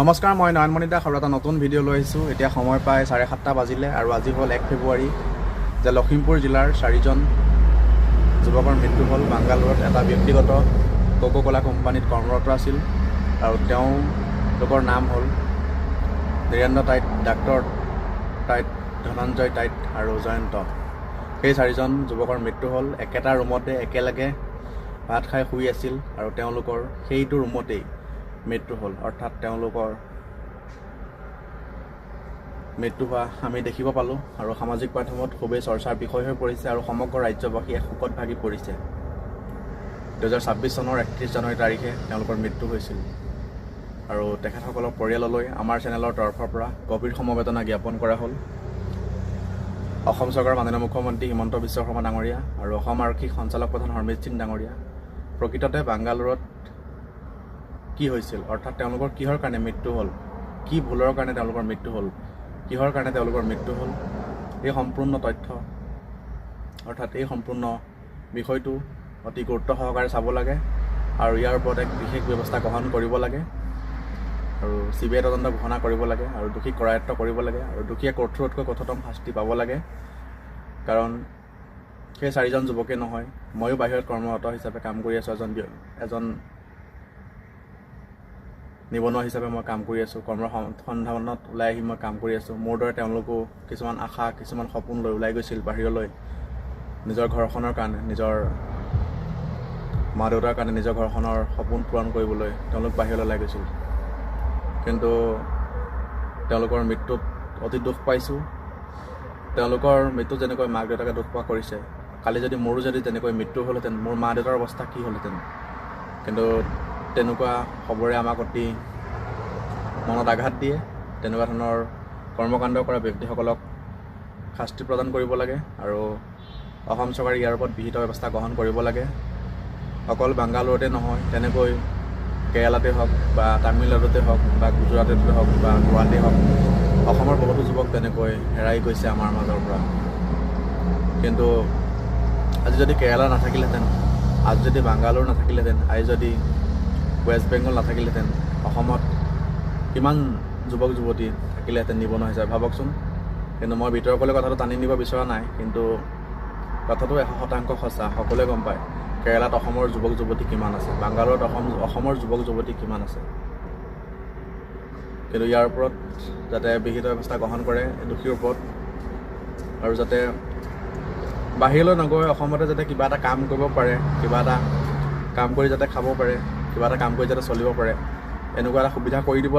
নমস্কাৰ, মই নয়নমণি দাস আৰু এটা নতুন ভিডিঅ' লৈ আহিছোঁ। এতিয়া সময় প্ৰায় 7:30 বাজিলে আৰু আজি হ'ল 1 ফেব্ৰুৱাৰী যে লখিমপুৰ জিলাৰ 4জন যুৱকৰ মৃত্যু হ'ল। বাংগালোৰত এটা ব্যক্তিগত কোকো কোলা কোম্পানীত কৰ্মৰত আছিল আৰু তেওঁলোকৰ নাম হ'ল Dhirendra tight, doctor tight, Dhananjay tight আৰু জয়ন্ত। সেই 4জন যুৱকৰ মৃত্যু হ'ল। একেটা ৰুমতে একেলগে ভাত খাই শুই আছিল আৰু তেওঁলোকৰ সেইটো ৰুমতেই মৃত্যু হ'ল। অৰ্থাৎ তেওঁলোকৰ মৃত্যু হোৱা আমি দেখিব পালোঁ আৰু সামাজিক মাধ্যমত খুবেই চৰ্চাৰ বিষয় হৈ পৰিছে আৰু সমগ্ৰ ৰাজ্যবাসী শোকত ভাগি পৰিছে। 2026 চনৰ 31 জানুৱাৰী তাৰিখে তেওঁলোকৰ মৃত্যু হৈছিল আৰু তেখেতসকলৰ পৰিয়াললৈ আমাৰ চেনেলৰ তৰফৰ পৰা গভীৰ সমবেদনা জ্ঞাপন কৰা হ'ল। অসম চৰকাৰৰ মাননীয় মুখ্যমন্ত্ৰী হিমন্ত বিশ্ব শৰ্মা ডাঙৰীয়া আৰু অসম আৰক্ষী সঞ্চালক প্ৰধান হৰমিত সিং ডাঙৰীয়া, প্ৰকৃততে বাংগালোৰত কি হৈছিল, অৰ্থাৎ তেওঁলোকৰ কিহৰ কাৰণে মৃত্যু হ'ল, কি ভুলৰ কাৰণে তেওঁলোকৰ মৃত্যু হ'ল, কিহৰ কাৰণে তেওঁলোকৰ মৃত্যু হ'ল, এই সম্পূৰ্ণ তথ্য অৰ্থাৎ এই সম্পূৰ্ণ বিষয়টো অতি গুৰুত্ব সহকাৰে চাব লাগে আৰু ইয়াৰ ওপৰত এক বিশেষ ব্যৱস্থা গ্ৰহণ কৰিব লাগে আৰু CBI তদন্ত ঘোষণা কৰিব লাগে আৰু দোষীক কৰায়ত্ব কৰিব লাগে আৰু দোষীয়ে কঠোৰতকৈ কঠোৰতম শাস্তি পাব লাগে। কাৰণ সেই 4জন যুৱকে নহয়, ময়ো বাহিৰত কৰ্মৰত হিচাপে কাম কৰি আছোঁ। এজন নিবনুৱা হিচাপে মই কাম কৰি আছোঁ। কৰ্মৰ সন্ধানত ওলাই আহি মই কাম কৰি আছোঁ। মোৰ দৰে তেওঁলোকো কিছুমান আশা, কিছুমান সপোন লৈ ওলাই গৈছিল বাহিৰলৈ, নিজৰ ঘৰখনৰ কাৰণে, নিজৰ মা দেউতাৰ কাৰণে, নিজৰ ঘৰখনৰ সপোন পূৰণ কৰিবলৈ তেওঁলোক বাহিৰলৈ ওলাই গৈছিল। কিন্তু তেওঁলোকৰ মৃত্যুত অতি দুখ পাইছোঁ। তেওঁলোকৰ মৃত্যুত যেনেকৈ মাক দেউতাকে দুখ পোৱা কৰিছে, কালি যদি মোৰো যদি তেনেকৈ মৃত্যু হ'লহেঁতেন, মোৰ মা দেউতাৰ অৱস্থা কি হ'লহেঁতেন। কিন্তু তেনেকুৱা খবৰে আমাক অতি মনত আঘাত দিয়ে। তেনেকুৱা ধৰণৰ কৰ্মকাণ্ড কৰা ব্যক্তিসকলক শাস্তি প্ৰদান কৰিব লাগে আৰু অসম চৰকাৰে ইয়াৰ ওপৰত বিহিত ব্যৱস্থা গ্ৰহণ কৰিব লাগে। অকল বাংগালোৰতে নহয়, তেনেকৈ কেৰালাতে হওক বা তামিলনাডুতে হওক বা গুজৰাটতে হওক বা গোৱাতে হওক, অসমৰ বহুতো যুৱক তেনেকৈ হেৰাই গৈছে আমাৰ মাজৰ পৰা। কিন্তু আজি যদি কেৰালা নাথাকিলেহেঁতেন, আজি যদি বাংগালোৰ নাথাকিলেহেঁতেন, আজি যদি ৱেষ্ট বেংগল নাথাকিলেহেঁতেন, অসমত কিমান যুৱক যুৱতী থাকিলেহেঁতেন নিবনুৱা হিচাপে, ভাবকচোন। কিন্তু মই বিতৰ্কলৈ কথাটো টানি নিব বিচৰা নাই, কিন্তু কথাটো 100% সঁচা। সকলোৱে গম পায় কেৰালাত অসমৰ যুৱক যুৱতী কিমান আছে, বাংগালোৰত অসমৰ যুৱক যুৱতী কিমান আছে। কিন্তু ইয়াৰ ওপৰত যাতে বিহিত ব্যৱস্থা গ্ৰহণ কৰে দোষীৰ ওপৰত, আৰু যাতে বাহিৰলৈ নগৈ অসমতে যাতে কিবা এটা কাম কৰিব পাৰে, কিবা এটা কাম কৰি যাতে খাব পাৰে, কিবা এটা কাম কৰি যাতে চলিব পাৰে, এনেকুৱা এটা সুবিধা কৰি দিব